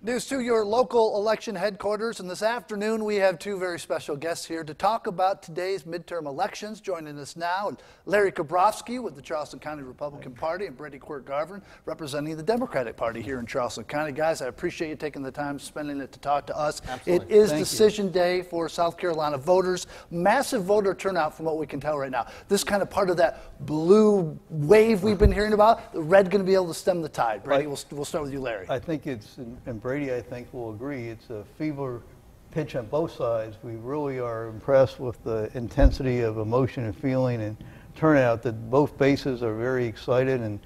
News to your local election headquarters, and this afternoon we have two very special guests here to talk about today's midterm elections. Joining us now, Larry Kabrowski with the Charleston County Republican Party and Brady Quirk-Garvin representing the Democratic Party here in Charleston County. Guys, I appreciate you taking the time, spending it to talk to us. Absolutely. It is decision day for South Carolina voters. Massive voter turnout from what we can tell right now. This kind of part of that blue wave we've been hearing about, the red going to be able to stem the tide. Brady, we'll start with you, Larry. I think it's, and Brady, I think, will agree, it's a fever pitch on both sides. We really are impressed with the intensity of emotion and feeling and turnout, that both bases are very excited. And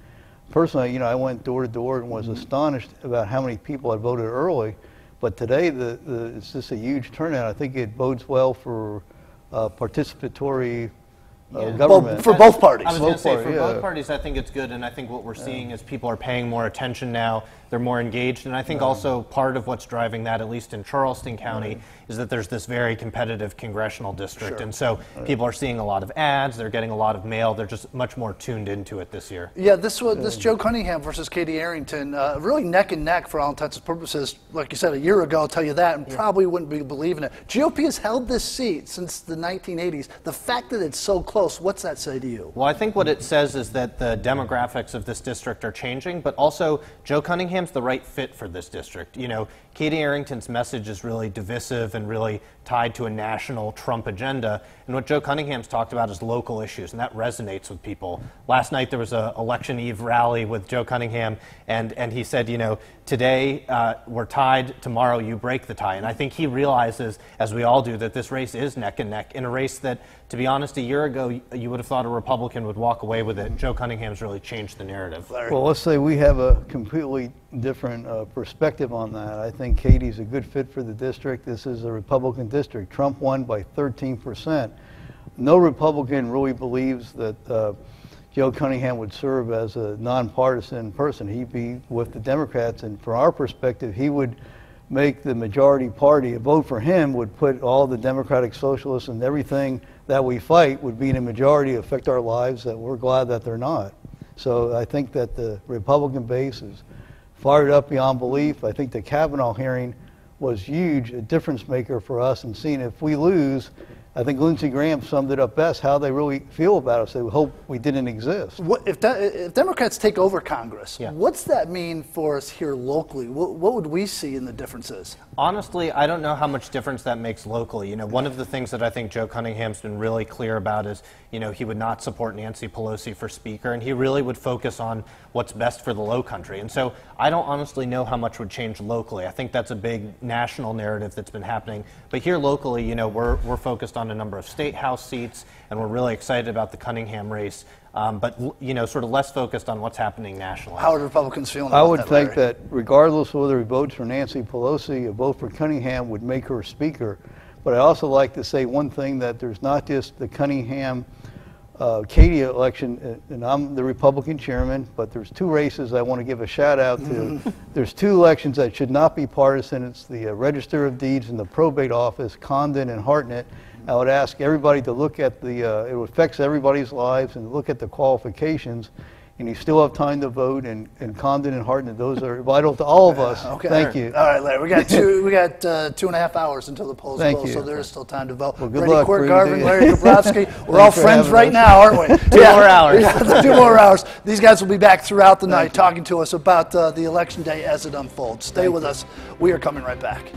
personally, you know, I went door to door and was astonished about how many people had voted early. But today, it's just a huge turnout. I think it bodes well for participatory government. For both parties. I was going to say, for both parties, I think it's good, and I think what we're seeing is people are paying more attention now. They're more engaged, and I think also part of what's driving that, at least in Charleston County, is that there's this very competitive congressional district, and so people are seeing a lot of ads, they're getting a lot of mail, they're just much more tuned into it this year. Yeah, this Joe Cunningham versus Katie Arrington, really neck and neck for all intents and purposes. Like you said, a year ago, I'll tell you that, and probably wouldn't be believing it. GOP has held this seat since the 1980s. The fact that it's so close, what's that say to you? Well, I think what it says is that the demographics of this district are changing, but also Joe Cunningham's the right fit for this district. You know, Katie Arrington's message is really divisive and really tied to a national Trump agenda, and what Joe Cunningham's talked about is local issues, and that resonates with people. Last night there was an election eve rally with Joe Cunningham, and he said, you know, today we're tied, tomorrow you break the tie. And I think he realizes, as we all do, that this race is neck and neck in a race that, to be honest, a year ago you would have thought a Republican would walk away with it. Joe Cunningham's really changed the narrative. Well, let's say we have a completely different perspective on that. I think Katie's a good fit for the district. This is a Republican district. Trump won by 13%. No Republican really believes that Joe Cunningham would serve as a nonpartisan person. He'd be with the Democrats, and from our perspective, he would make the majority party. A vote for him would put all the Democratic Socialists and everything that we fight would be in a majority, affect our lives, that we're glad that they're not. So I think that the Republican base is fired up beyond belief. I think the Kavanaugh hearing was huge, a difference maker for us, and seeing if we lose, I think Lindsey Graham summed it up best, how they really feel about us. They hope we didn't exist. If Democrats take over Congress, what's that mean for us here locally? What would we see in the differences? Honestly, I don't know how much difference that makes locally. You know, one of the things that I think Joe Cunningham's been really clear about is, you know, he would not support Nancy Pelosi for Speaker, and he really would focus on what's best for the Low Country. And so I don't honestly know how much would change locally. I think that's a big national narrative that's been happening. But here locally, you know, we're focused on a number of state house seats, and we're really excited about the Cunningham race. But, you know, sort of less focused on what's happening nationally. How are Republicans feeling about that, I would think that regardless of whether he votes for Nancy Pelosi, a vote for Cunningham would make her Speaker. But I also like to say one thing, that there's not just the Cunningham Katie election, and I'm the Republican chairman, but there's two races I want to give a shout out to. There's two elections that should not be partisan. It's the Register of Deeds and the probate office, Condon and Hartnett. I would ask everybody to look at it affects everybody's lives, and look at the qualifications, and you still have time to vote, and Condon and Hartnett, those are vital to all of us. Okay. Thank you. All right, Larry, we got 2.5 hours until the polls close, so there is still time to vote. Well, good Brady luck, Quirk-Garvin, Larry Kabrowski, we're all for friends having right us. now, aren't we? 2 more hours. Yeah, 2 more hours. These guys will be back throughout the night talking to us about the election day as it unfolds. Stay with us. We are coming right back.